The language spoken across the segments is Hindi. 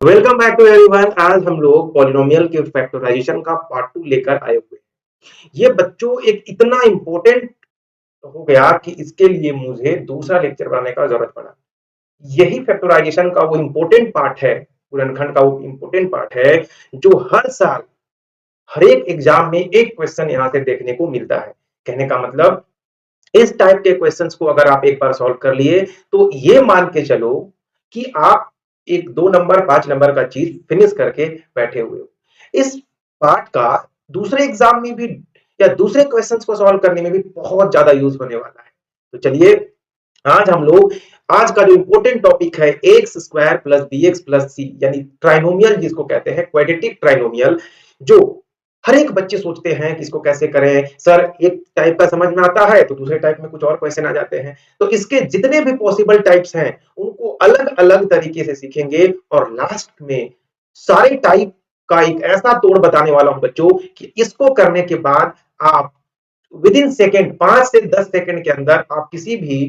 Welcome back to everyone. आज हम लोग पॉलिनोमियल के फैक्टराइजेशन का पार्ट 2 लेकर आए हुए हैं। ये बच्चों एक इतना इंपॉर्टेंट हो गया कि इसके लिए मुझे दूसरा लेक्चर बनाने का जरूरत पड़ा। यही फैक्टराइजेशन का वो इंपॉर्टेंट पार्ट है, गुणनखंड का वो इंपॉर्टेंट पार्ट है जो हर साल हर एक एग्जाम में एक क्वेश्चन यहाँ से देखने को मिलता है। कहने का मतलब इस टाइप के क्वेश्चंस को अगर आप एक बार सॉल्व कर लिए तो ये मान के चलो कि आप एक 2 नंबर 5 नंबर का चीज फिनिश करके बैठे हुए हो। इस पार्ट का दूसरे एग्जाम में भी या दूसरे क्वेश्चंस को सॉल्व करने में भी बहुत ज्यादा यूज होने वाला है। तो चलिए आज हम लोग आज का जो इंपॉर्टेंट टॉपिक है x square plus b x plus c यानी ट्राइनोमियल जिसको कहते हैं क्वाड्रेटिक ट्राइनोमियल, जो हर एक बच्चे सोचते हैं कि इसको कैसे करें। सर एक टाइप का समझ में आता है तो दूसरे टाइप में कुछ और क्वेश्चन आ जाते हैं। तो इसके जितने भी पॉसिबल टाइप्स हैं उनको अलग अलग तरीके से सीखेंगे और लास्ट में सारे टाइप का एक ऐसा तोड़ बताने वाला हूं बच्चों कि इसको करने के बाद आप विद इन सेकेंड 5 से 10 सेकेंड के अंदर आप किसी भी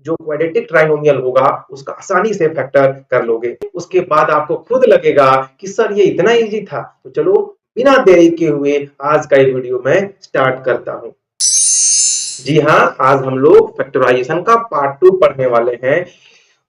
जो क्वाड्रेटिक ट्राइनोमियल होगा उसका आसानी से फैक्टर कर लोगे। उसके बाद आपको खुद लगेगा कि सर ये इतना इजी था। तो चलो बिना देरी के हुए आज का ये वीडियो मैं स्टार्ट करता हूं। जी हाँ, आज हम लोग फैक्टराइजेशन का पार्ट 2 पढ़ने वाले हैं।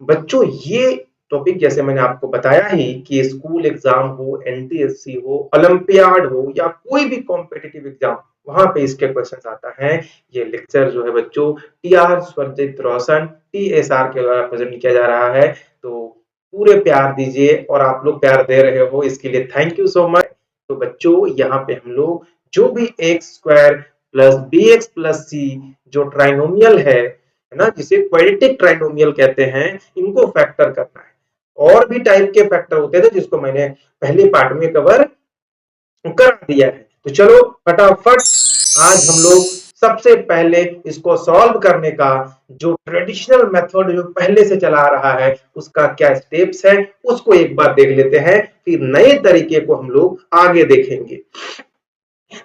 बच्चों ये टॉपिक जैसे मैंने आपको बताया ही कि स्कूल एग्जाम हो, एनटीएससी हो, ओलंपियाड हो या कोई भी कॉम्पिटिटिव एग्जाम, वहां पे इसके क्वेश्चन आता है। ये लेक्चर जो है बच्चों टीआर स्वरजित रोशन टीएसआर के द्वारा प्रेजेंट किया जा रहा है। तो पूरे प्यार दीजिए और आप लोग प्यार दे रहे हो इसके लिए थैंक यू सो मच। तो बच्चों यहाँ पे हम लोग जो भी x square plus b x plus c जो ट्राइनोमियल है ना, जिसे क्वाड्रेटिक ट्राइनोमियल कहते हैं, इनको फैक्टर करना है। और भी टाइप के फैक्टर होते थे जिसको मैंने पहले पार्ट में कवर कर दिया है। तो चलो फटाफट आज हम लोग सबसे पहले इसको सॉल्व करने का जो ट्रेडिशनल मेथड जो पहले से चला आ रहा है उसका क्या स्टेप्स है उसको एक बार देख लेते हैं, फिर नए तरीके को हम लोग आगे देखेंगे।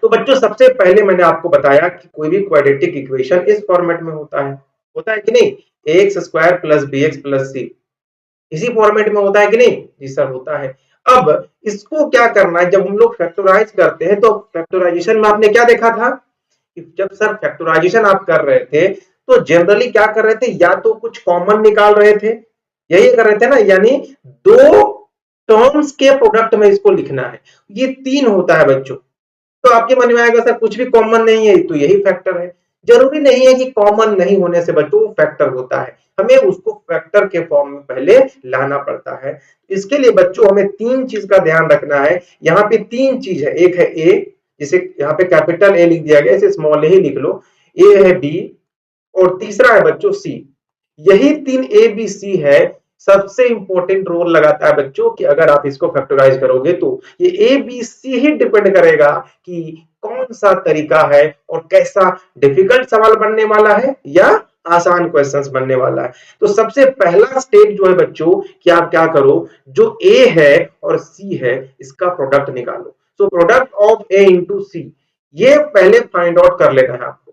तो बच्चों सबसे पहले मैंने आपको बताया कि कोई भी क्वाड्रेटिक इक्वेशन इस फॉर्मेट में होता है कि नहीं, x square plus b x plus c इसी फॉर्मेट में होता है कि नहीं? जी सर होता है। अब इसको क्या करना है, जब हम लोग फैक्टराइज करते हैं तो फैक्टराइजेशन में आपने क्या देखा था कि जब सर फैक्टराइजेशन आप कर रहे थे तो जनरली क्या कर रहे थे, या तो कुछ कॉमन निकाल रहे थे, यही कर रहे थे ना, यानी दो टर्म्स के प्रोडक्ट में इसको लिखना है। ये 3 होता है बच्चों। तो आपके मन में आएगा सर कुछ भी कॉमन नहीं है तो यही फैक्टर है। जरूरी नहीं है कि कॉमन नहीं होने से बच्चों फैक्टर होता है, हमें उसको फैक्टर के फॉर्म में पहले लाना पड़ता है। इसके लिए बच्चों हमें 3 चीज का ध्यान रखना है। यहाँ पे 3 चीज है, एक है ए, जिसे यहाँ पे कैपिटल ए लिख दिया गया, इसे स्मॉल ए ही लिख लो, ए है बी और तीसरा है बच्चों सी। यही 3 ए बी सी है, सबसे इंपॉर्टेंट रोल लगाता है बच्चों कि अगर आप इसको फैक्टराइज करोगे तो ये A B C he depend करेगा कि कौन सा तरीका है और कैसा डिफिकल्ट सवाल बनने वाला है या आसान क्वेश्चंस बनने वाला है। तो सबसे पहला स्टेप जो है बच्चों कि आप क्या करो, जो ए है और सी है इसका प्रोडक्ट निकालो। So product of a into c ये पहले फाइंड आउट कर लेना है आपको।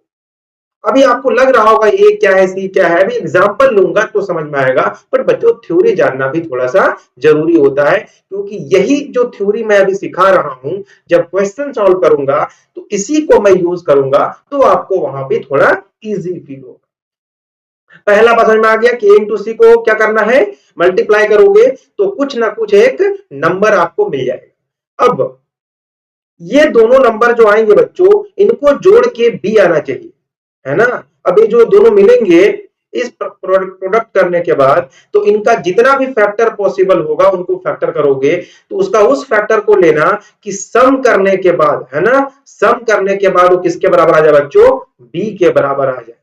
अभी आपको लग रहा होगा ये क्या है सी क्या है, अभी एग्जांपल लूंगा तो समझ में आएगा, पर बच्चों थ्योरी जानना भी थोड़ा सा जरूरी होता है, क्योंकि यही जो थ्योरी मैं अभी सिखा रहा हूं जब क्वेश्चन सॉल्व करूंगा तो इसी को मैं यूज करूंगा तो आपको वहां पे थोड़ा इजी फील होगा। पहला बात समझ में आ गया कि ए इंटू सी को क्या करना है, मल्टीप्लाई करोगे तो कुछ ना कुछ एक नंबर आपको मिल जाएगा। अब ये दोनों नंबर जो आएंगे बच्चों इनको जोड़ के बी आना चाहिए, है ना। अब ये जो दोनों मिलेंगे इस प्रोडक्ट करने के बाद तो इनका जितना भी फैक्टर पॉसिबल होगा उनको फैक्टर करोगे तो उसका उस फैक्टर को लेना कि सम करने के बाद, है ना, सम करने के बाद वो किसके बराबर आ जाए बच्चों, बी के बराबर आ जाए।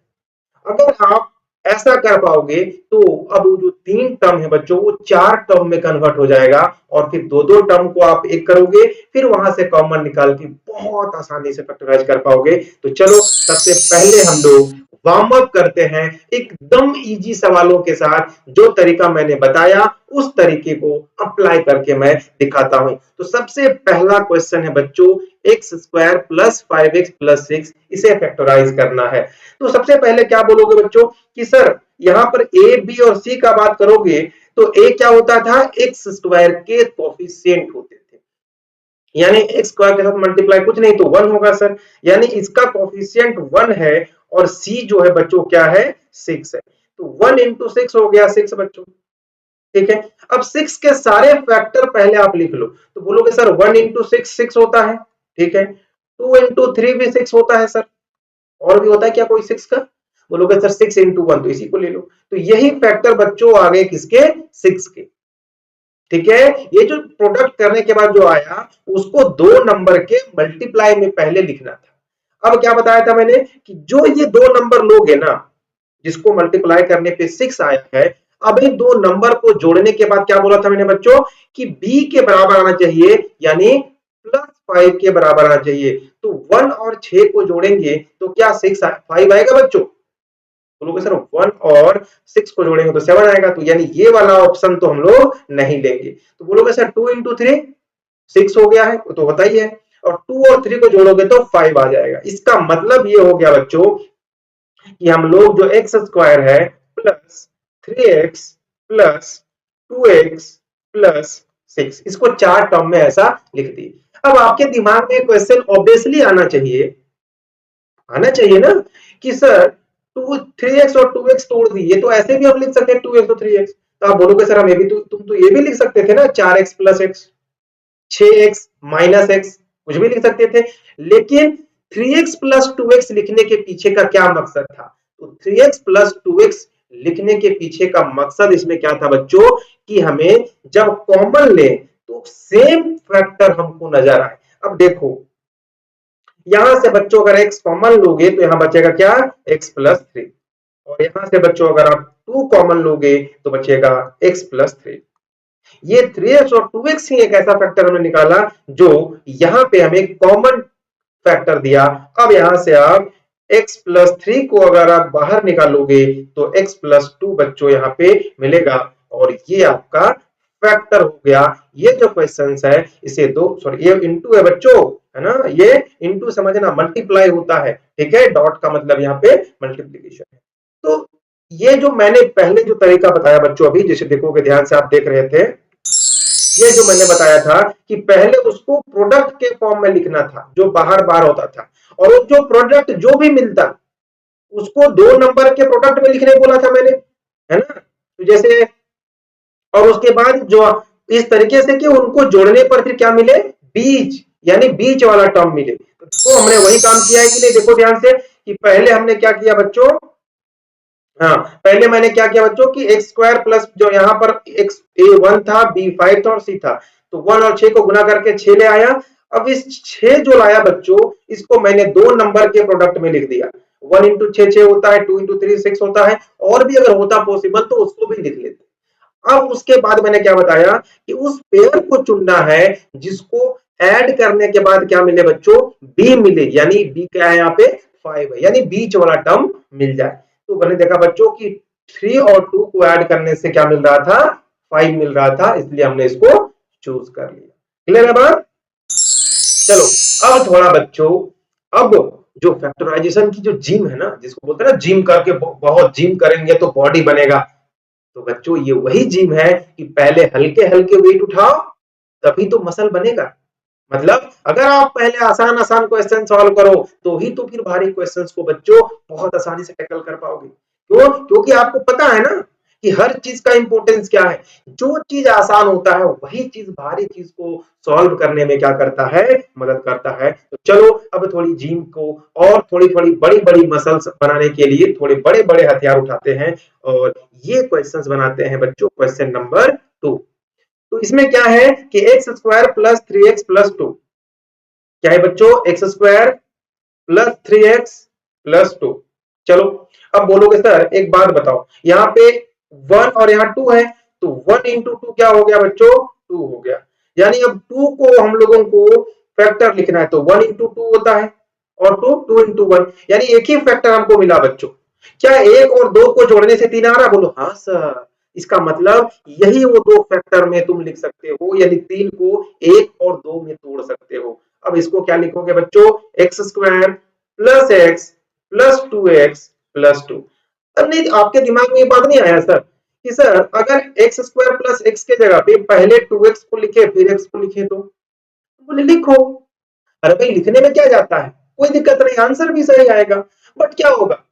अगर आप ऐसा कर पाओगे तो अब जो 3 टर्म है बच्चों वो 4 टर्म में कन्वर्ट हो जाएगा और फिर दो टर्म को आप एक करोगे फिर वहां से कॉमन निकाल के बहुत आसानी से फैक्टराइज कर पाओगे। तो चलो सबसे पहले हम लोग वार्म अप करते हैं एकदम इजी सवालों के साथ। जो तरीका मैंने बताया उस तरीके को अप्लाई करके मैं दिखाता हूं। तो सबसे पहला क्वेश्चन है बच्चों x square plus 5x plus 6, इसे फैक्टराइज करना है। तो सबसे पहले क्या बोलोगे बच्चों कि सर यहां पर ए बी और सी का बात करोगे तो a क्या होता था, एक्स स्क्वायर के कोफिशिएंट होते थे, यानी एक्स स्क्वायर के साथ मल्टीप्लाई कुछ नहीं तो 1 होगा सर, यानी इसका कोफिशिएंट 1 है और c जो है बच्चों क्या है 6 है, तो 1 इंटू 6 हो गया 6 बच्चों। ठीक है, अब 6 के सारे फैक्टर पहले आप लिख लो, तो बोलोगे सर 1 इंटू 6 6 होता है, ठीक है, 2 इंटू 3 भी 6 होता है सर, और भी होता है क्या कोई 6 का, बोलोगे सर 6 इंटू 1, तो इसी को ले लो, तो यही फैक्टर बच्चों आ गए किसके, 6 के। ठीक है, ये जो प्रोडक्ट करने के बाद जो आया उसको दो नंबर के मल्टीप्लाई में पहले लिखना था। अब क्या बताया था मैंने कि जो ये दो नंबर लोग है ना, जिसको मल्टीप्लाई करने पे 6 आया है, अब इन दो नंबर को जोड़ने के बाद क्या बोला था मैंने बच्चों कि b के बराबर आना चाहिए, यानी +5 के बराबर आना चाहिए, तो 1 और 6 को जोड़ेंगे तो क्या 5 आएगा बच्चों, बोलोगे सर 1 और 6 को जोड़ेंगे तो 7 आएगा, तो यानी ये वाला ऑप्शन तो हम लोग नहीं लेंगे, तो बोलोगे सर 2 इंटू 3 6 हो गया है, तो होता ही है, और 2 और 3 को जोड़ोगे तो 5 आ जाएगा। इसका मतलब ये हो गया बच्चों कि हम लोग जो एक्स स्क्वायर है plus 3x plus 2x plus 6, इसको चार टर्म में ऐसा लिख दी। अब आपके दिमाग में क्वेश्चन ऑब्वियसली आना चाहिए ना कि सर 3x और 2x तोड़ दिए तो ऐसे भी हम लिख सकते हैं 2x और 3x, तो आप बोलोगे सर हम ये भी तुम तो ये भी लिख सकते थे ना 4x plus x, 6x minus x, कुछ भी लिख सकते थे, लेकिन 3x प्लस 2x लिखने के पीछे का क्या मकसद था, तो 3x प्लस 2x लिखने के पीछे का मकसद इसमें क्या था बच्चों कि हमें जब कॉमन ले तो सेम फैक्टर हमको नजर आए। अब देखो यहां से बच्चों अगर x कॉमन लोगे तो यहां बचेगा क्या, x प्लस 3, और यहां से बच्चों अगर आप 2 कॉमन लोगे तो बचेगा x प्लस 3। ये 3x और 2x ही एक ऐसा फैक्टर हमने निकाला जो यहां पे हमें कॉमन फैक्टर दिया। अब यहां से आप x प्लस 3 को अगर आप बाहर निकालोगे तो x प्लस 2 बच्चों यहां पे मिलेगा, और ये आपका फैक्टर हो गया। ये जो क्वेश्चन है इसे दो सॉरी ये इंटू है बच्चों, है ना, ये इंटू समझना मल्टीप्लाई होता है, ठीक है, डॉट का मतलब यहाँ पे मल्टीप्लीकेशन है। तो ये जो मैंने पहले जो तरीका बताया बच्चों, अभी जैसे देखोगे ध्यान से आप देख रहे थे, ये जो मैंने बताया था कि पहले उसको प्रोडक्ट के फॉर्म में लिखना था जो बाहर बाहर होता था, और वो जो प्रोडक्ट जो भी मिलता उसको दो नंबर के प्रोडक्ट में लिखने बोला था मैंने, है ना, तो जैसे और उसके बाद जो इस तरीके से कि उनको जोड़ने पर फिर क्या मिले, बीच, यानी बीच वाला टर्म मिले, तो हमने वही काम किया है कि नहीं, देखो ध्यान से कि पहले हमने क्या किया बच्चों, हाँ पहले मैंने क्या किया बच्चों कि एक्स स्क्वायर प्लस जो यहाँ पर एक्स A1 था, B5 था और C था, तो 1 और 6 को गुना करके 6 ले आया। अब इस 6 जो लाया बच्चों इसको मैंने दो नंबर के प्रोडक्ट में लिख दिया, 1 इंटू 6 होता है, 2 इंटू 3 6 होता है, और भी अगर होता पॉसिबल तो उसको भी लिख लेते। अब उसके बाद मैंने क्या बताया कि उस पेयर को चुनना है जिसको ऐड करने के बाद क्या मिले बच्चों, बी मिले, यानी बी क्या है यहाँ पे 5 है, यानी बीच वाला टर्म मिल जाए। तो मैंने देखा बच्चों कि 3 और 2 को ऐड करने से क्या मिल रहा था, 5 मिल रहा था, इसलिए हमने इसको चूज कर लिया। क्लियर है बात, चलो अब थोड़ा बच्चों, अब जो फैक्टराइजेशन की जो जिम है ना, जिसको बोलते हैं ना जिम करके बहुत जिम करेंगे तो बॉडी बनेगा, तो बच्चों ये वही जिम है कि पहले हल्के हल्के वेट उठाओ तभी तो मसल बनेगा। मतलब अगर आप पहले आसान आसान क्वेश्चन सॉल्व करो तो ही तो फिर भारी क्वेश्चंस को बच्चों बहुत आसानी से टैकल कर पाओगे। क्यों, क्योंकि आपको पता है ना कि हर चीज का इंपॉर्टेंस क्या है, जो चीज आसान होता है वही चीज भारी चीज को सॉल्व करने में क्या करता है, मदद करता है। तो चलो अब थोड़ी जिम को और थोड़ी थोड़ी बड़ी बड़ी मसल्स बनाने के लिए थोड़े बड़े बड़े हथियार उठाते हैं, और ये क्वेश्चंस बनाते हैं बच्चों क्वेश्चन नंबर 2। तो इसमें क्या है कि x square plus 3x plus 2, क्या है बच्चों, x square plus 3x plus 2। चलो अब बोलोगे सर एक बात बताओ, यहाँ पे 1 और यहाँ 2 है, तो 1 इंटू 2 क्या हो गया बच्चों, 2 हो गया, यानी अब 2 को हम लोगों को फैक्टर लिखना है तो 1 इंटू 2 होता है, और 2 इंटू 1, यानी एक ही फैक्टर हमको मिला बच्चों। क्या एक और दो को जोड़ने से 3 आ रहा, बोलो हाँ सर, इसका मतलब यही वो दो फैक्टर में तुम लिख सकते हो, यानी 3 को 1 और 2 में तोड़ सकते हो। अब इसको क्या लिखोगे बच्चों, x square plus x plus 2x plus 2। अब नहीं आपके दिमाग में ये बात नहीं आया सर कि सर अगर एक्स स्क्वायर प्लस एक्स के जगह पे पहले 2x को लिखे फिर x को लिखे तो बोले लिखो। अरे भाई लिखने में क्या जाता है, कोई दिक्कत नहीं, आंसर भी सही आएगा। बट क्या होगा,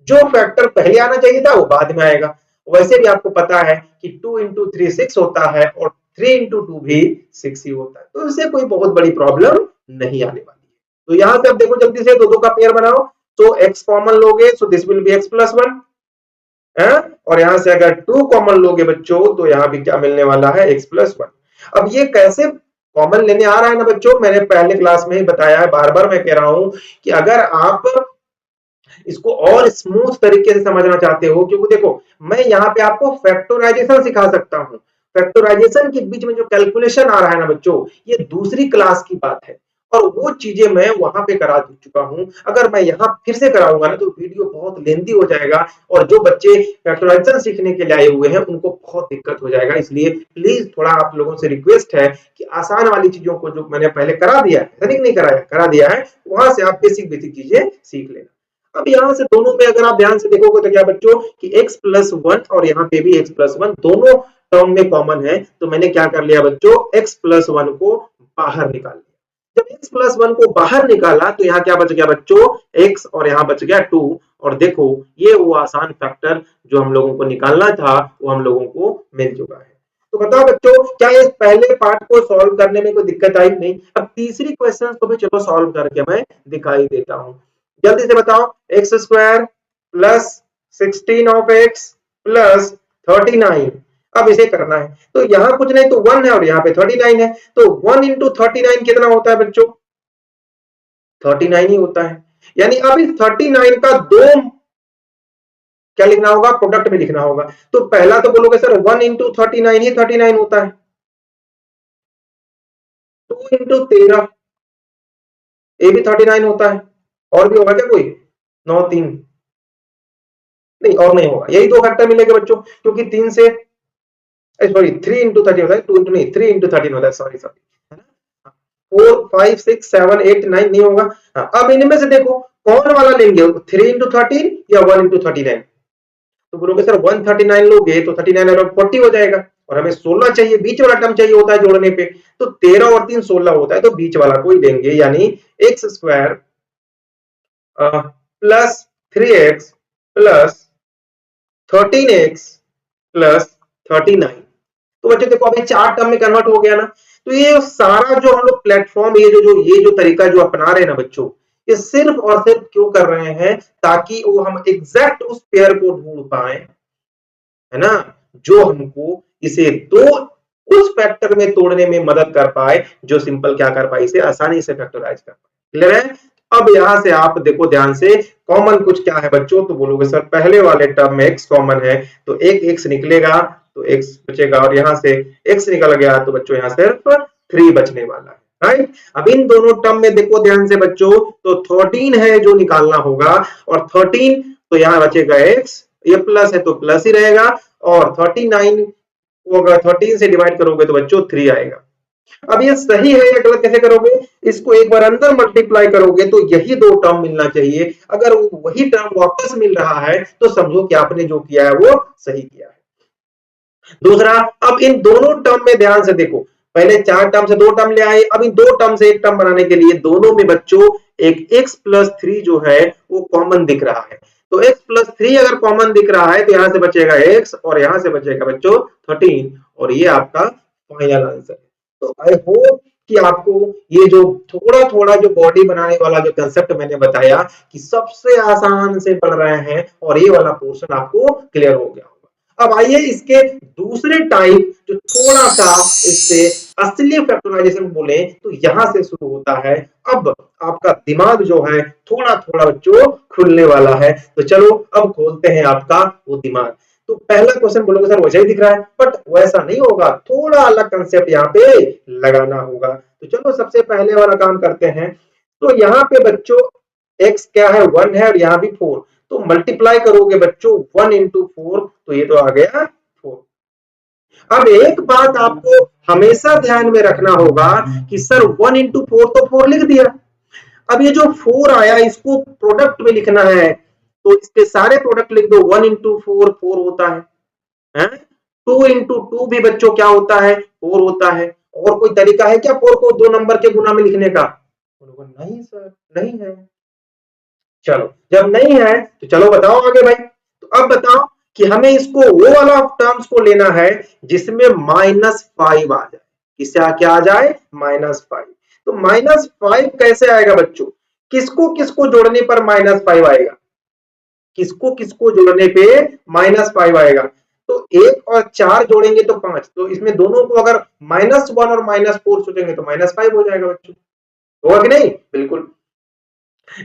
जो फैक्टर पहले आना चाहिए था वो बाद में आएगा। वैसे भी आपको पता है कि 2 इंटू 3 6 होता है और 3 इंटू 2 भी 6 ही होता है, तो इससे कोई बहुत बड़ी प्रॉब्लम नहीं आने वाली है। तो यहां से अब देखो जल्दी से दो दो का पेयर बनाओ, तो x कॉमन लोगे so this will be x plus 1 है, और यहां से अगर 2 कॉमन लोगे बच्चों तो यहां भी क्या मिलने वाला है x प्लस 1। अब ये कैसे कॉमन लेने आ रहा है ना बच्चों, मैंने पहले क्लास में ही बताया है, बार बार मैं कह रहा हूं कि अगर आप इसको और स्मूथ तरीके से समझना चाहते हो, क्योंकि देखो मैं यहाँ पे आपको फैक्टराइजेशन सिखा सकता हूँ, फैक्टराइजेशन के बीच में जो कैलकुलेशन आ रहा है ना बच्चों, ये दूसरी क्लास की बात है और वो चीजें मैं वहां पे करा चुका हूं। अगर मैं यहाँ फिर से कराऊंगा ना तो वीडियो बहुत लेंथी हो जाएगा और जो बच्चे फैक्टराइजेशन सीखने के लिए आए हुए हैं उनको बहुत दिक्कत हो जाएगा। इसलिए प्लीज थोड़ा आप लोगों से रिक्वेस्ट है कि आसान वाली चीजों को जो मैंने पहले करा दिया है, नहीं कराया, करा दिया है, वहां से आप बेसिक बेसिक चीजें सीख लेना। अब यहां से दोनों में अगर आप ध्यान से देखोगे तो क्या बच्चों कि x प्लस 1 और यहाँ पे भी x प्लस 1 दोनों टर्म में कॉमन है, तो मैंने क्या कर लिया बच्चों, x प्लस 1 को बाहर निकाल लिया। जब x प्लस 1 को बाहर निकाला तो यहाँ क्या बच गया बच्चों, x और यहाँ बच गया 2। और देखो ये वो आसान फैक्टर जो हम लोगों को निकालना था वो हम लोगों को मिल चुका है। तो बताओ बच्चों क्या इस पहले पार्ट को सॉल्व करने में कोई दिक्कत आई? नहीं। अब तीसरी क्वेश्चन को भी चलो सॉल्व करके मैं दिखाई देता हूं। जल्दी से बताओ, x square plus 16 of x plus 39। अब इसे करना है तो यहां कुछ नहीं तो 1 है और यहाँ पे 39 है, तो 1 इंटू 39 कितना होता है बच्चों, 39 ही होता है। यानी अब इस 39 का दो क्या लिखना होगा, प्रोडक्ट में लिखना होगा। तो पहला तो बोलोगे सर 1 इंटू 39 ही 39 होता है, 2 इंटू 13 ये भी 39 होता है, और भी होगा क्या कोई, 9 3 नहीं और नहीं होगा, यही दो फैक्टर मिलेंगे बच्चों, क्योंकि 3 से सॉरी 3 इंटू 30 होता है, 2 इंटू नहीं 3 इंटू 13 होता है, सॉरी सॉरी, है ना। 4 5 6 7 8 9 नहीं होगा। हाँ, अब इनमें से देखो कौन वाला लेंगे, 3 इंटू 13 या 1 इंटू 39। तो बोलोगे सर 139 लोगे तो 39 और 40 हो जाएगा, और हमें 16 चाहिए, बीच वाला टर्म चाहिए होता है जोड़ने पे, तो 13 और 3 16 होता है, तो बीच वाला कोई लेंगे, यानी x square plus 3x plus 13x plus 39। तो बच्चों देखो अभी चार टर्म में कन्वर्ट हो गया ना। तो ये सारा जो हम लोग प्लेटफॉर्म, ये जो तरीका जो अपना रहे हैं ना बच्चों, ये सिर्फ और सिर्फ क्यों कर रहे हैं, ताकि वो हम एग्जैक्ट उस पेयर को ढूंढ पाए, है ना, जो हमको इसे दो उस फैक्टर में तोड़ने में मदद कर पाए, जो सिंपल क्या कर पाए, इसे आसानी से फैक्टराइज कर पाए। क्लियर है? अब यहां से आप देखो ध्यान से, कॉमन कुछ क्या है बच्चों, तो बोलोगे सर पहले वाले टर्म में x कॉमन है, तो एक x निकलेगा तो x बचेगा, और यहां से x निकल गया तो बच्चों यहां सिर्फ 3 बचने वाला है, राइट। अब इन दोनों टर्म में देखो ध्यान से बच्चों, तो 13 है जो निकालना होगा, और 13 तो यहां बचेगा x, ये प्लस है तो प्लस ही रहेगा, और 39 को अगर 13 से डिवाइड करोगे तो बच्चों 3 आएगा। अब ये सही है या गलत कैसे करोगे, इसको एक बार अंदर मल्टीप्लाई करोगे तो यही दो टर्म मिलना चाहिए, अगर वही टर्म वापस मिल रहा है तो समझो कि आपने जो किया है वो सही किया है। दूसरा, अब इन दोनों टर्म में ध्यान से देखो, पहले 4 टर्म से 2 टर्म ले आए, अब इन 2 टर्म से एक टर्म बनाने के लिए दोनों में बच्चों एक x प्लस 3 जो है वो कॉमन दिख रहा है, तो x प्लस 3 अगर कॉमन दिख रहा है तो यहां से बचेगा x और यहां से बचेगा बच्चों 13, और ये आपका फाइनल आंसर है। तो आई होप कि आपको ये जो थोड़ा थोड़ा जो बॉडी बनाने वाला जो कंसेप्ट मैंने बताया कि सबसे आसान से पढ़ रहे हैं, और ये वाला पोर्शन आपको क्लियर हो गया। अब आइए इसके दूसरे टाइप जो थोड़ा सा इससे असली फैक्टराइजेशन बोले तो यहां से शुरू होता है। अब आपका दिमाग जो है थोड़ा थोड़ा बच्चों खुलने वाला है, तो चलो अब खोलते हैं आपका वो दिमाग। तो पहला क्वेश्चन बोलोगे सर वैसा ही दिख रहा है, बट वैसा नहीं होगा, थोड़ा अलग कंसेप्ट यहाँ पे लगाना होगा। तो चलो सबसे पहले वाला काम करते हैं। तो यहाँ पे बच्चों x क्या है, 1 है, और यहाँ भी 4, तो मल्टीप्लाई करोगे बच्चों 1 इंटू 4, तो ये तो आ गया 4। अब एक बात आपको हमेशा ध्यान में रखना होगा कि सर 1 इंटू 4 तो 4 लिख दिया, अब ये जो 4 आया इसको प्रोडक्ट में लिखना है, तो इसके सारे प्रोडक्ट लिख दो, 1 इंटू 4 4 होता है हैं? 2 इंटू 2 भी बच्चों क्या होता है? 4 होता है। और कोई तरीका है क्या 4 को 2 नंबर के गुना में लिखने का? नहीं सर, नहीं है। चलो, जब नहीं है तो चलो बताओ आगे भाई। तो अब बताओ कि हमें इसको वो वाला टर्म्स को लेना है जिसमें -5 आ जाए। किससे क्या आ जाए? -5। तो -5 कैसे आएगा बच्चों? किसको किसको जोड़ने पर -5 आएगा? किसको किसको जोड़ने पे -5 आएगा? तो 1 और 4 जोड़ेंगे तो 5। तो इसमें दोनों को अगर -1 और -4 सोचेंगे तो -5 हो जाएगा बच्चों। होगा कि नहीं? बिल्कुल।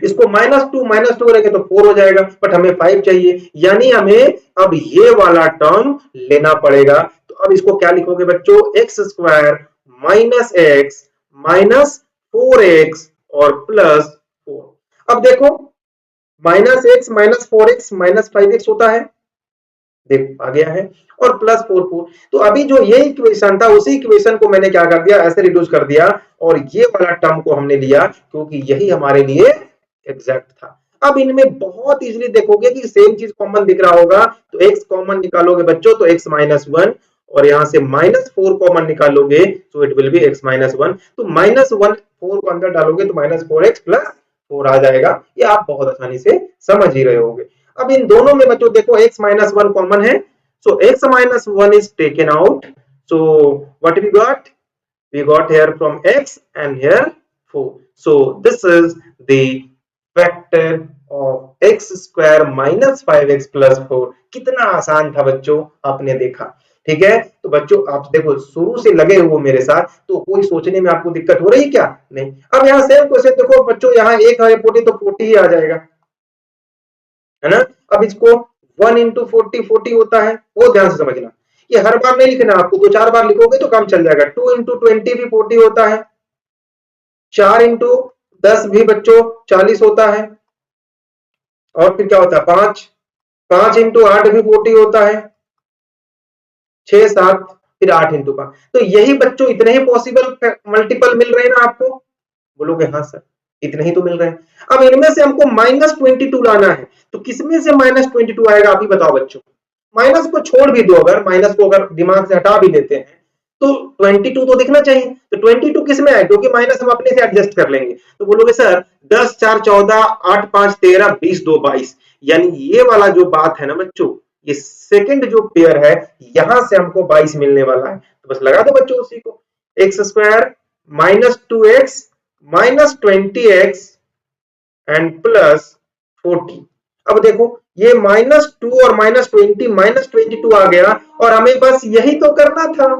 इसको -2 करेंगे तो 4 हो जाएगा, बट हमें 5 चाहिए, यानी हमें अब ये वाला टर्म लेना पड़ेगा। तो अब इसको क्या लिखोगे बच्चों? X square minus x minus 4x और प्लस 4। अब देखो, -x minus 4x minus 5x होता है, देखो आ गया है, और प्लस 4 तो अभी जो ये इक्वेशन था उसी इक्वेशन को मैंने क्या कर दिया? ऐसे रिड्यूस कर दिया, और ये वाला टर्म को हमने लिया क्योंकि यही हमारे लिए एग्जैक्ट था। अब इनमें बहुत इजीली देखोगे कि सेम चीज कॉमन दिख रहा होगा, तो x कॉमन निकालोगे बच्चों तो x -1, और यहां से -4 कॉमन निकालोगे तो इट विल बी x -1। तो -1 4 को अंदर डालोगे तो -4x प्लस 4 आ जाएगा। ये आप बहुत आसानी से समझ ही रहे होगे। अब इन दोनों में बच्चों देखो x -1 कॉमन है, so x -1 is taken out, so what we got here from x and here 4, so this is the factor of x square minus 5x plus 4। कितना आसान था बच्चों, आपने देखा। ठीक है, तो बच्चों आप देखो शुरू से लगे हो मेरे साथ, तो कोई सोचने में आपको दिक्कत हो रही है क्या? नहीं। अब यहाँ सेम क्वेश्चन देखो बच्चों, यहाँ 1 है 40 तो 40 ही आ जाएगा, है ना? अब इसको 1 इंटू 40 होता है, वो ध्यान से समझना। ये हर बार नहीं लिखना आपको, 2-4 बार लिखोगे तो काम चल जाएगा। 2 इंटू 20 भी 40 होता है, 4 इंटू 10 भी बच्चों 40 होता है, और फिर क्या होता है 5 इंटू 8 भी 40 होता है, 6-7 फिर 8 इंटू 5। तो यही बच्चों इतने ही पॉसिबल मल्टीपल मिल रहे हैं ना आपको? बोलोगे हाँ सर, इतने ही तो मिल रहे हैं। अब इनमें से हमको -22 लाना है, तो किसमें से -22 आएगा आप ही बताओ बच्चों? माइनस को छोड़ भी दो, अगर माइनस को अगर दिमाग से हटा भी लेते हैं तो 22 तो दिखना चाहिए। तो 22 किस में आए? क्योंकि माइनस हम अपने से एडजस्ट कर लेंगे। तो बोलोगे सर 10 4 14 8 5 13 20 2 22, यानी ये वाला जो बात है ना बच्चों, ये सेकंड जो पेयर है, यहां से हमको 22 मिलने वाला है। तो बस लगा दो बच्चों उसी को, x square -2x -20x and plus 40। अब देखो ये -2 और -20 -22 आ गया, और हमें बस यही तो करना था।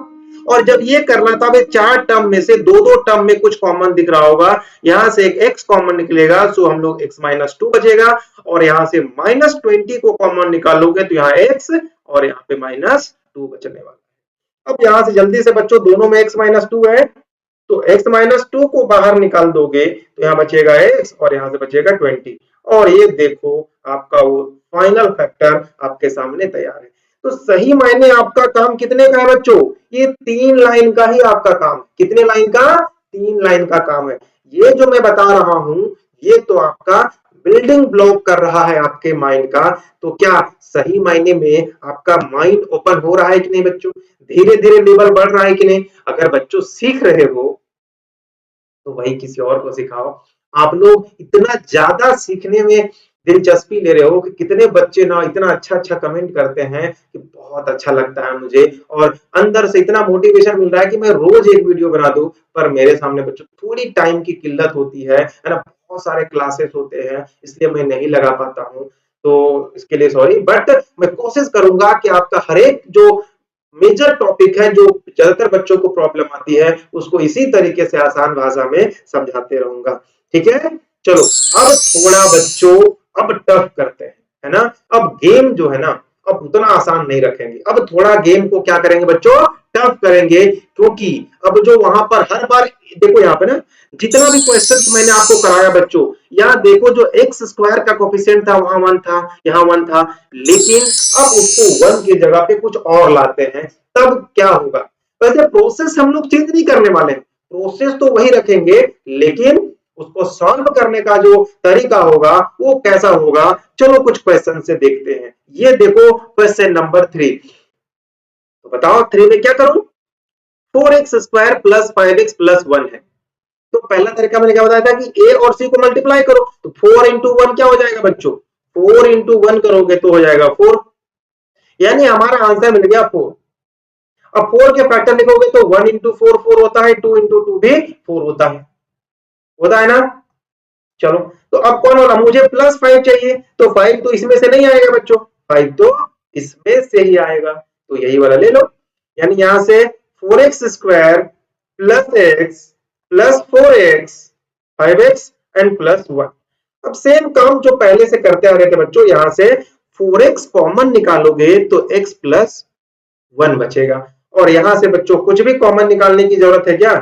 और जब ये करना था, हमें 4 टर्म में से 2-2 टर्म में कुछ कॉमन दिख रहा होगा, यहां से एक x कॉमन निकलेगा, सो हम लोग x -2 बचेगा, और यहां से -20 को कॉमन निकालोगे तो यहाँ x और यहाँ पे -2 बचने वाला। अब यहां से जल्दी से बच्चों दोनों में x -2 है, तो x -2 को बाहर निकाल दोगे तो यहाँ बचेगा x और यहाँ से बचेगा 20, और ये देखो आपका वो फाइनल फैक्टर आपके सामने तैयार है। तो सही मायने आपका काम कितने का है बच्चों? ये 3 लाइन का ही आपका काम। कितने लाइन का? 3 लाइन का काम है। ये जो मैं बता रहा हूं, ये तो आपका बिल्डिंग ब्लॉक कर रहा है आपके माइंड का। तो क्या सही मायने में आपका माइंड ओपन हो रहा है कि नहीं बच्चों? धीरे धीरे लेवल बढ़ रहा है कि नहीं? अगर बच्चों सीख रहे हो तो भाई किसी और को सिखाओ। आप लोग इतना ज्यादा सीखने में दिलचस्पी ले रहे हो कि कितने बच्चे ना इतना अच्छा कमेंट करते हैं कि बहुत अच्छा लगता है मुझे, और अंदर से इतना मोटिवेशन मिल रहा है कि मैं रोज एक वीडियो बना दूं। पर मेरे सामने बच्चों थोड़ी टाइम की किल्लत होती है ना, बहुत सारे क्लासेस होते हैं, इसलिए मैं नहीं लगा पाता हूँ। तो इसके लिए सॉरी, बट मैं कोशिश करूंगा कि आपका हर एक जो मेजर टॉपिक है, जो ज्यादातर बच्चों को प्रॉब्लम आती है, उसको इसी तरीके से आसान भाषा में समझाते रहूंगा। ठीक है, चलो अब थोड़ा बच्चों अब टफ करते हैं, है ना? अब गेम जो है ना, अब उतना आसान नहीं रखेंगे, अब थोड़ा गेम को क्या करेंगे बच्चों? टफ करेंगे, क्योंकि अब जो वहां पर हर बार देखो यहाँ पे ना, जितना भी क्वेश्चन मैंने आपको कराया बच्चों, यहाँ देखो जो एक्स स्क्वायर का कोफिशिएंट था वहां 1 था, यहाँ 1 था, लेकिन अब उसको 1 की जगह पे कुछ और लाते हैं, तब क्या होगा? वैसे प्रोसेस हम लोग चेंज नहीं करने वाले हैं, प्रोसेस तो वही रखेंगे, लेकिन उसको सॉल्व करने का जो तरीका होगा वो कैसा होगा, चलो कुछ क्वेश्चन से देखते हैं। ये देखो क्वेश्चन नंबर 3, तो बताओ 3 में क्या करूं, 4x² प्लस 5x प्लस 1 है। तो पहला तरीका मैंने क्या बताया था कि a और c को मल्टीप्लाई करो, तो 4 इंटू 1 क्या हो जाएगा बच्चों, 4 इंटू 1 करोगे तो हो जाएगा 4, यानी हमारा आंसर मिल गया 4। अब 4 के फैक्टर लिखोगे तो 1 इंटू 4 4 होता है, 2 इंटू 2 भी 4 होता है ना। चलो, तो अब कौन वाला, मुझे प्लस 5 चाहिए, तो 5 तो इसमें से नहीं आएगा बच्चों, 5 तो इसमें से ही आएगा, तो यही वाला ले लो। यानी यहां से 4x² plus x plus 4x 5x and plus 1। अब सेम काम जो पहले से करते आ रहे थे बच्चों, यहां से 4x कॉमन निकालोगे तो x प्लस 1 बचेगा, और यहां से बच्चों कुछ भी कॉमन निकालने की जरूरत है क्या।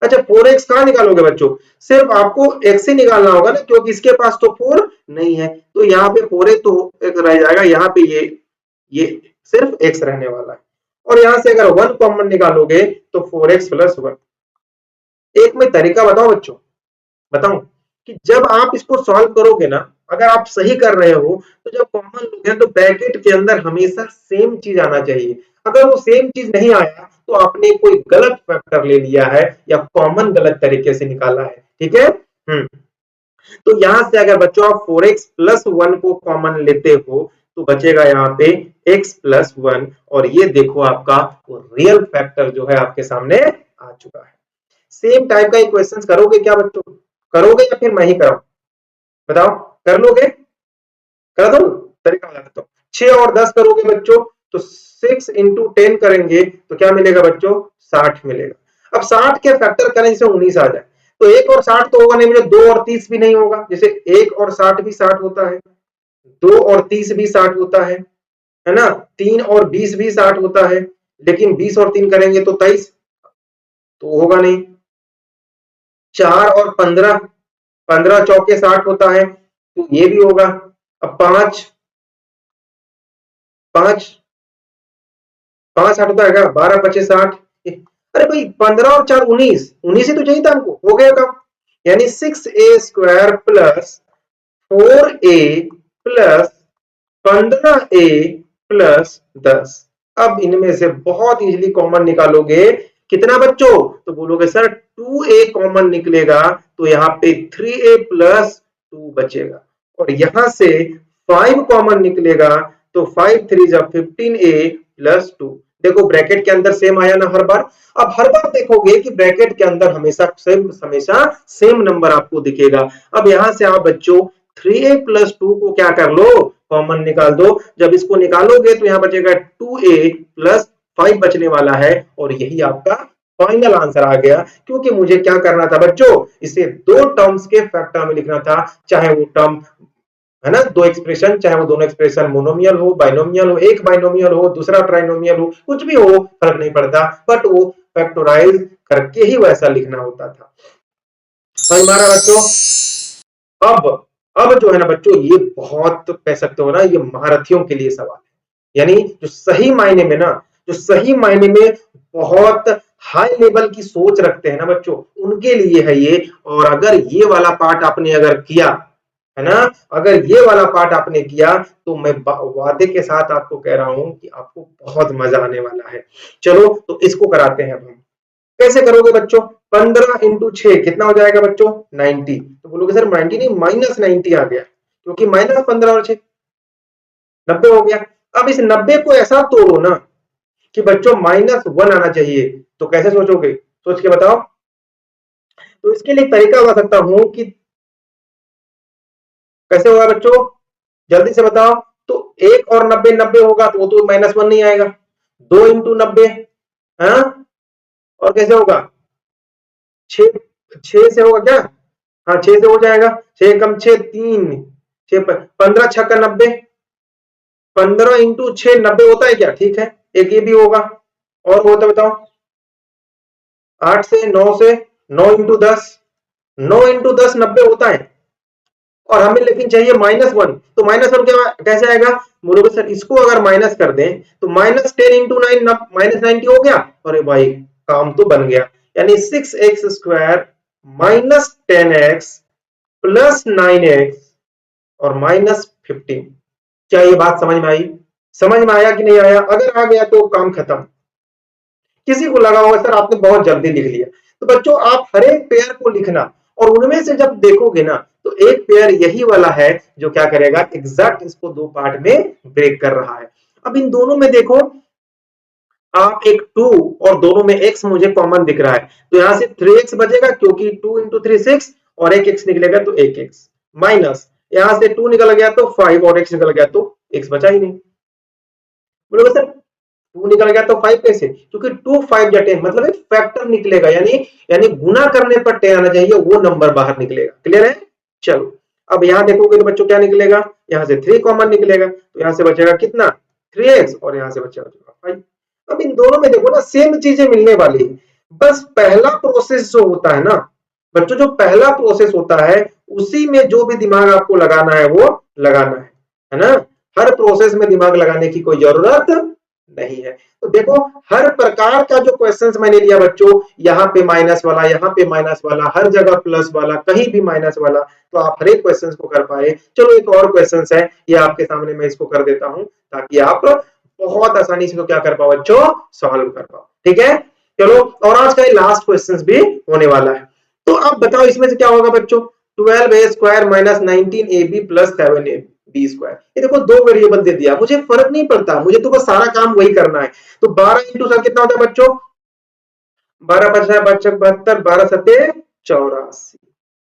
अच्छा, 4x कहां निकालोगे बच्चों, सिर्फ आपको x ही निकालना होगा ना, क्योंकि इसके पास तो 4 नहीं है, तो यहाँ पे 4x तो एक रह जाएगा, यहाँ पे ये सिर्फ x रहने वाला है, और यहां से अगर 1 कॉमन निकालोगे तो 4x प्लस 1। एक मैं तरीका बताऊं बच्चों, बताऊं कि जब आप इसको सॉल्व करोगे ना, अगर आप सही कर रहे हो तो जब कॉमन लोगे तो ब्रैकेट के अंदर हमेशा सेम चीज आना चाहिए। अगर वो सेम चीज नहीं आया तो आपने कोई गलत फैक्टर ले लिया है या कॉमन गलत तरीके से निकाला है, ठीक है। तो यहां से अगर बच्चों आप 4x प्लस 1 को कॉमन लेते हो तो बचेगा यहाँ पे x प्लस 1, और ये देखो आपका वो रियल फैक्टर जो है आपके सामने आ चुका है। सेम टाइप का क्वेश्चन करोगे क्या बच्चों, करोगे या फिर मैं ही कराऊं, बताओ, कर लोगे, करा दो, तरीका बता देता हूं। 6 और 10 करोगे बच्चों तो 6 इंटू 10 करेंगे तो क्या मिलेगा बच्चों, 60 मिलेगा। अब 60 के फैक्टर करें जैसे 19 आ जाए, तो 1 और 60 तो होगा नहीं, मुझे 2 और 30 भी नहीं होगा, जैसे 1 और 60 भी 60 होता है, 2 और 30 भी 60 होता है ना, 3 और 20 भी 60 होता है, लेकिन 20 और 3 करेंगे तो 23, तो होगा नहीं। 4 और 15, 15 चौके 60 होता है, तो ये भी होगा। अब 5 5 5 60 होता है क्या, 12 25 60, अरे भाई 15 और 4 19, 19 ही तो चाहिए था हमको, हो गया काम। यानी 6a² plus 4a plus 15a plus 10। अब इनमें से बहुत इजीली कॉमन निकालोगे, कितना बच्चों, तो बोलोगे सर 2a कॉमन निकलेगा, तो यहाँ पे 3a प्लस 2 बचेगा, और यहां से 5 कॉमन निकलेगा तो 5 3 जा 15a प्लस 2। देखो ब्रैकेट के अंदर सेम आया ना हर बार। अब हर बार देखोगे कि ब्रैकेट के अंदर हमेशा सेम नंबर आपको दिखेगा। अब यहां से आप बच्चों 3a प्लस 2 को क्या कर लो, कॉमन निकाल दो। जब इसको निकालोगे तो यहाँ बचेगा 2a प्लस 5 बचने वाला है, और यही आपका फाइनल आंसर आ गया। क्योंकि मुझे क्या करना था बच्चों, इसे दो टर्म्स के फैक्टर में लिखना था, चाहे वो टर्म है ना, दो एक्सप्रेशन, चाहे वो दोनों एक्सप्रेशन मोनोमियल हो, बाइनोमियल हो, एक बाइनोमियल हो दूसरा ट्राइनोमियल हो, कुछ भी हो फर्क नहीं पड़ता, बट वो फैक्टराइज करके ही वैसा लिखना होता था। समझ में आ रहा बच्चों। अब अब जो है ना बच्चों, ये बहुत कह सकते हो ना, ये महारथियों के लिए सवाल है, यानी जो सही मायने में ना, जो सही मायने में बहुत हाई लेवल की सोच रखते हैं ना बच्चों, उनके लिए है ये। और अगर ये वाला पार्ट आपने अगर किया है ना, अगर ये वाला पार्ट आपने किया तो मैं वादे के साथ आपको कह रहा हूं कि आपको बहुत मजा आने वाला है। चलो तो इसको कराते हैं हम, कैसे करोगे बच्चों, 15 इंटू 6 कितना हो जाएगा बच्चों, 90। तो बोलोगे सर 90 नहीं, माइनस 90 आ गया, क्योंकि माइनस 15 और 6 90 हो गया। अब इस 90 को ऐसा तोड़ो ना कि बच्चों -1 आना चाहिए, तो कैसे सोचोगे, सोच के बताओ। तो इसके लिए तरीका बता सकता हूं कि कैसे होगा बच्चों, जल्दी से बताओ। तो 1 और 90 90 होगा, तो वो तो -1 नहीं आएगा। 2 इंटू 90, हाँ, और कैसे होगा, 6 6 से होगा क्या, हाँ 6 से हो जाएगा, 6 कम 6 3, 6 15 6 का 90, 15 इंटू 6 90 होता है क्या, ठीक है, एक ये भी होगा। और होता बताओ, 8 से 9 से 9 इंटू 10, 9 इंटू 10 90 होता है, और हमें लेकिन चाहिए -1, तो -1 कैसे आएगा, बोलोगे सर इसको अगर माइनस कर दें तो -10 इंटू 9 -90 हो गया। अरे भाई काम तो बन गया, यानी 6x² -10x प्लस 9x और -15। क्या ये बात समझ में आई, समझ में आया कि नहीं आया, अगर आ गया तो काम खत्म। किसी को लगा होगा सर आपने बहुत जल्दी लिख लिया। तो बच्चों आप हर एक पेयर को लिखना और उनमें से जब देखोगे ना तो एक पेयर यही वाला है जो क्या करेगा, एग्जैक्ट इसको दो पार्ट में ब्रेक कर रहा है। अब इन दोनों में देखो आप एक 2 और दोनों में x मुझे कॉमन दिख रहा है, तो यहां से 3x बचेगा क्योंकि 2 इंटू 3 6 और एक x निकलेगा तो एक x माइनस यहां से 2 निकल गया तो 5 और x निकल गया तो x बचा ही नहीं। बोलोगे सर 2 निकल गया तो 5 कैसे, क्योंकि 2 5 या 10 मतलब एक फैक्टर निकलेगा, यानी गुना करने पर 10 आना चाहिए, वो नंबर बाहर निकलेगा। क्लियर है? चलो अब यहां देखोगे तो बच्चों क्या निकलेगा, यहां से 3 कॉमन निकलेगा तो यहां से बचेगा कितना 3x और यहां से बचेगा 5। अब इन दोनों में देखो ना सेम चीजें मिलने वाली है, बस पहला प्रोसेस जो होता है ना बच्चों, जो पहला प्रोसेस होता है उसी में जो भी दिमाग आपको लगाना है वो लगाना है ना। हर प्रोसेस में दिमाग लगाने की कोई जरूरत नहीं है। तो देखो हर प्रकार का जो क्वेश्चंस मैंने लिया बच्चों, यहाँ पे माइनस वाला, यहाँ पे माइनस वाला, हर जगह प्लस वाला, कहीं भी माइनस वाला, तो आप हर एक क्वेश्चन को कर पाए। चलो एक और क्वेश्चन है, ये आपके सामने मैं इसको कर देता हूं ताकि आप बहुत आसानी से तो क्या कर पाओ बच्चों, सॉल्व कर पाओ। ठीक है, चलो और आज का ये लास्ट क्वेश्चन भी होने वाला है। तो अब बताओ इसमें से क्या होगा बच्चों, 12a square minus 19ab plus 7ab square. ये देखो दो वेरिएबल दे दिया, मुझे फर्क नहीं पड़ता, मुझे तो बस सारा काम वही करना है। तो 12 इंटू सर कितना होता है बच्चों, 12 पचास बच्चों 72, 12 सत्ते 84,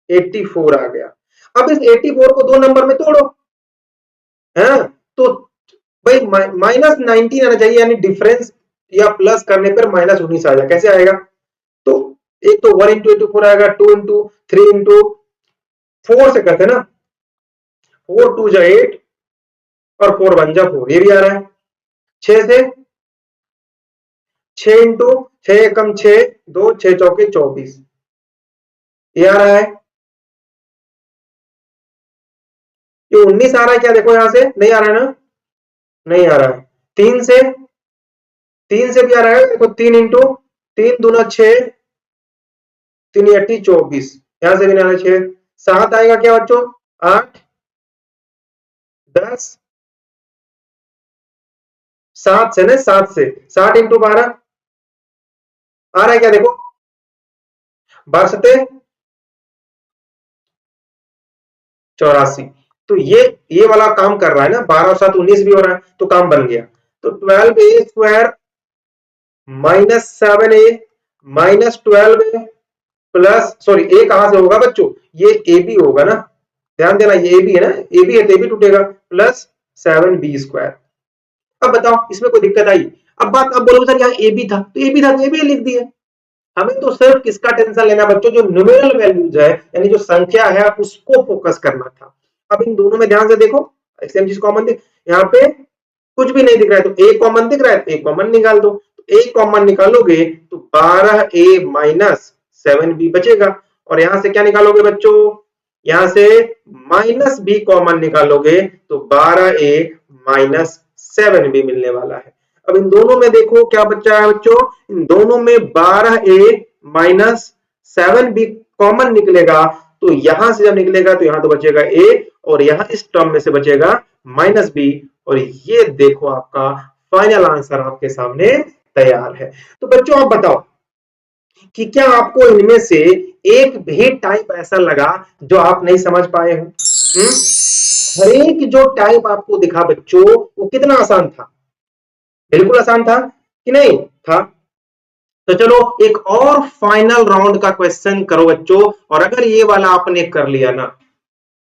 84 आ गया। अब इस 84 को दो नंबर में तोड़ो, है तो भाई माइनस 19 आना चाहिए, यानी डिफरेंस या प्लस करने पर माइनस 19 आ जाए, कैसे आएगा, तो एक तो 1 इंटू 84 आएगा, 2 इंटू 3 इंटू 4 से करते ना, 4 2 जा 8 और 4 1 जा 4, ये भी आ रहा है। 6 से 6 इंटू 6 एकम 6, 2 6 चौके 24, ये आ रहा है। ये 19 आ रहा है क्या, देखो यहां से नहीं आ रहा है ना, नहीं आ रहा है। 3 से भी आ रहा है, देखो 3 इंटू 3 दूना 6, 3 अट्ठी 24, यहां से भी नहीं आ रहा 6, 7 आएगा क्या बच्चों, 8 10, 7 से ना, 7 से 60 इंटू 12 आ रहा है क्या, देखो 12 सत्ते 84। तो ये वाला काम कर रहा है ना, 12 और 7 19 भी हो रहा है, तो काम बन गया। तो 12a square minus 7a minus 12a plus, sorry a कहां से होगा बच्चों, ये ए बी होगा ना, ध्यान देना ये ए बी है ना, ए बी है तो ए बी टूटेगा, प्लस 7b स्क्वायर। अब बताओ इसमें कोई दिक्कत आई, अब बोलो सर यहाँ ए बी था तो ए बी था तो ए बी लिख दिए। हमें तो सिर्फ किसका टेंशन लेना बच्चों, जो न्यूमेरल वैल्यूज है यानी जो संख्या है उसको फोकस करना था। अब इन दोनों में ध्यान से देखो, सेम चीज कॉमन दिख, यहाँ पे कुछ भी नहीं दिख रहा है तो ए कॉमन दिख रहा है तो ए कॉमन निकाल दो, तो ए कॉमन निकालोगे तो 12a माइनस 7b बचेगा, और यहां से क्या निकालोगे बच्चों, यहां से माइनस बी कॉमन निकालोगे तो 12a माइनस 7b मिलने वाला है। अब इन दोनों में देखो क्या बच्चा है बच्चों, इन दोनों में 12a माइनस 7b कॉमन निकलेगा, तो यहां से जब निकलेगा तो यहां तो बचेगा a और यहां इस टर्म में से बचेगा माइनस b, और ये देखो आपका फाइनल आंसर आपके सामने तैयार है। तो बच्चों आप बताओ कि क्या आपको इनमें से एक भी टाइप ऐसा लगा जो आप नहीं समझ पाए हो? हर एक जो टाइप आपको दिखा बच्चों वो कितना आसान था, बिल्कुल आसान था कि नहीं था। तो चलो एक और फाइनल राउंड का क्वेश्चन करो बच्चों, और अगर ये वाला आपने कर लिया ना,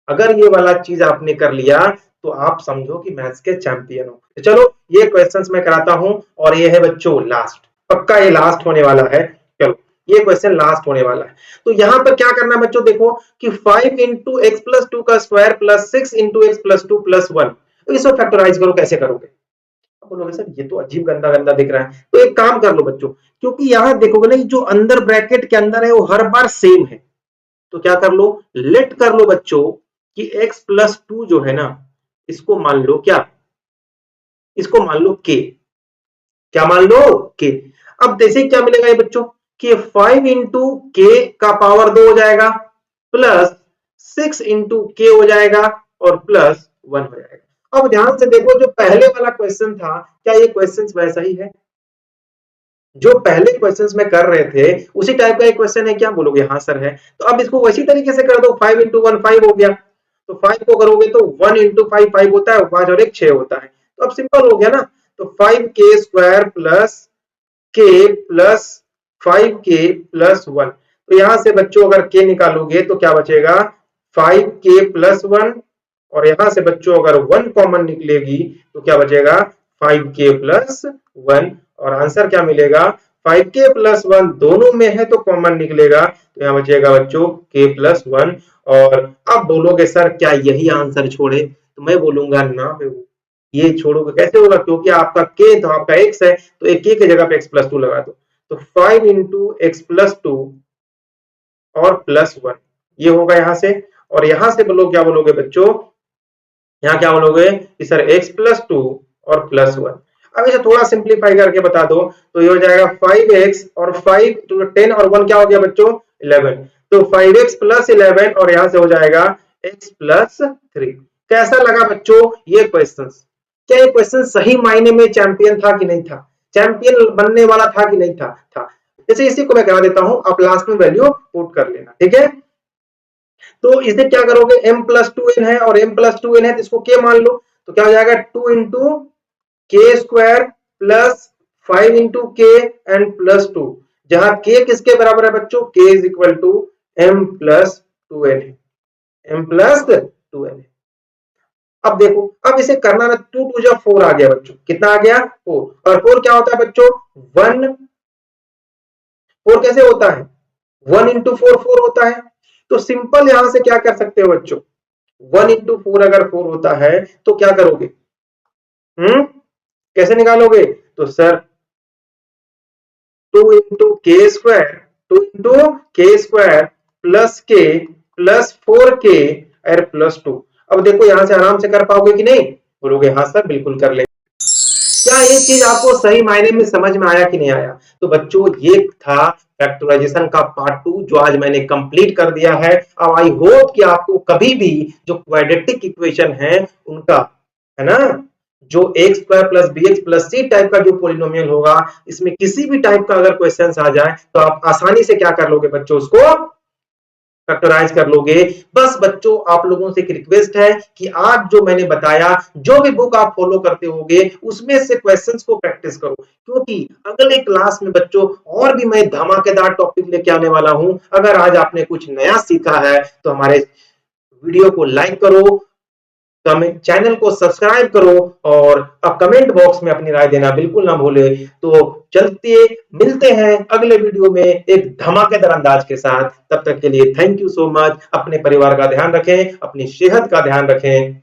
अगर ये वाला चीज आपने कर लिया तो आप समझो कि मैथ्स के चैंपियन हो। तो चलो ये क्वेश्चंस मैं कराता हूं, और ये है बच्चों लास्ट, पक्का ये लास्ट होने वाला है। चलो ये क्वेश्चन लास्ट होने वाला है। तो यहां पर क्या करना है बच्चों, देखो कि 5 इंटू एक्स प्लस टू का square plus 6 into x plus two plus 1, तो इसको फैक्टराइज करो, कैसे करोगे। अब बोलोगे सर ये तो अजीब गंदा गंदा दिख रहा है, तो एक काम कर लो बच्चों, क्योंकि यहां देखोगे ना जो अंदर ब्रैकेट के अंदर है वो हर बार सेम है, तो क्या कर लो, लेट कर लो बच्चों कि x प्लस टू जो है ना, इसको मान लो क्या, इसको मान लो k, क्या मान लो k। अब जैसे क्या मिलेगा ये बच्चों कि 5 इंटू के का पावर 2 हो जाएगा, प्लस 6 इंटू के हो जाएगा, और प्लस 1 हो जाएगा। अब ध्यान से देखो जो पहले वाला क्वेश्चन था, क्या ये क्वेश्चन वैसा ही है, जो पहले क्वेश्चंस में कर रहे थे उसी टाइप का एक क्वेश्चन है, क्या बोलोगे? हाँ सर है। तो अब इसको वैसी तरीके से कर दो, 5 इंटू 1 5 हो गया। तो 5 को करोगे तो 1 इंटू 5 5 होता है, 5 और 1 6 होता है। तो अब सिंपल हो गया ना। तो 5k square plus k plus 5k plus 1। तो यहां से बच्चों अगर k निकालोगे तो क्या बचेगा? 5k plus 1। और यहां से बच्चों अगर 1 कॉमन निकलेगी तो क्या बचेगा? 5k plus 1। और आंसर क्या मिलेगा? 5k प्लस 1 दोनों में है तो कॉमन निकलेगा, तो यहाँ बचेगा बच्चों k प्लस 1। और अब बोलोगे सर क्या यही आंसर छोड़े? तो मैं बोलूंगा ना बेवकूफ, ये छोड़ोगे कैसे होगा? क्योंकि आपका k तो आपका x है, तो एक k की जगह पे x प्लस 2 लगा दो। तो 5 इंटू एक्स प्लस 2 और प्लस 1 ये होगा यहाँ से। और यहां से बोलो क्या बोलोगे बच्चों? यहाँ क्या बोलोगे कि सर x प्लस 2 और प्लस 1। अब इसे थोड़ा सिंप्लीफाई करके बता दो तो ये हो जाएगा 5x और 5 तो 10 और 1 क्या हो गया बच्चों? 11। तो 5x प्लस 11 और यहां से हो जाएगा x प्लस 3। कैसा लगा बच्चों ये क्वेश्चन? क्या ये क्वेश्चन सही मायने में चैंपियन था कि नहीं था? चैंपियन बनने वाला था कि नहीं था? था। जैसे इसी को मैं करा देता हूं, आप लास्ट में वैल्यू पुट कर लेना, ठीक है? तो इसे क्या करोगे? m प्लस टू एन है और m प्लस टू एन है तो इसको k मान लो। तो क्या हो जाएगा? 2 इंटू के स्क्वायर प्लस 5 इंटू के एंड प्लस 2। जहां k किसके बराबर है बच्चों? k is equal to m plus two n है। m प्लस टू एन है। अब देखो, अब इसे करना ना, 2 टू जा 4 आ गया बच्चों। कितना आ गया? 4। और 4 क्या होता है बच्चों? 1। 4 कैसे होता है? 1 इंटू 4 4 होता है। तो सिंपल यहां से क्या कर सकते हो बच्चों? 1 इंटू 4 अगर 4 होता है तो क्या करोगे? कैसे निकालोगे? तो सर 2 इंटू के स्क्वायर, 2 इंटू के स्क्वायर प्लस 4k और प्लस 2। अब देखो यहां से आराम से कर पाओगे कि नहीं? बोलोगे हाँ सर बिल्कुल कर ले। क्या ये चीज आपको सही मायने में समझ में आया कि नहीं आया? तो बच्चों ये था फैक्टराइजेशन का पार्ट 2 जो आज मैंने कंप्लीट कर दिया है। अब आई होप कि आपको कभी भी जो क्वाड्रेटिक इक्वेशन है उनका, है ना, जो x square plus b x plus c type का जो पोलिनोमियल होगा, इसमें किसी भी टाइप का अगर क्वेश्चन आ जाए तो आप आसानी से क्या कर लोगे बच्चों? उसको फैक्टराइज कर लोगे। बस बच्चों आप लोगों से एक रिक्वेस्ट है कि आज जो मैंने बताया, जो भी बुक आप फॉलो करते होगे उसमें से क्वेश्चंस को प्रैक्टिस करो, क्योंकि अगले क्लास में बच्चों और भी मैं धमाकेदार टॉपिक लेके आने वाला हूं। अगर आज आपने कुछ नया सीखा है तो हमारे वीडियो को लाइक करो, चैनल को सब्सक्राइब करो और अब कमेंट बॉक्स में अपनी राय देना बिल्कुल ना भूले। तो चलते मिलते हैं अगले वीडियो में एक धमाकेदार अंदाज के साथ। तब तक के लिए थैंक यू सो मच। अपने परिवार का ध्यान रखें, अपनी सेहत का ध्यान रखें।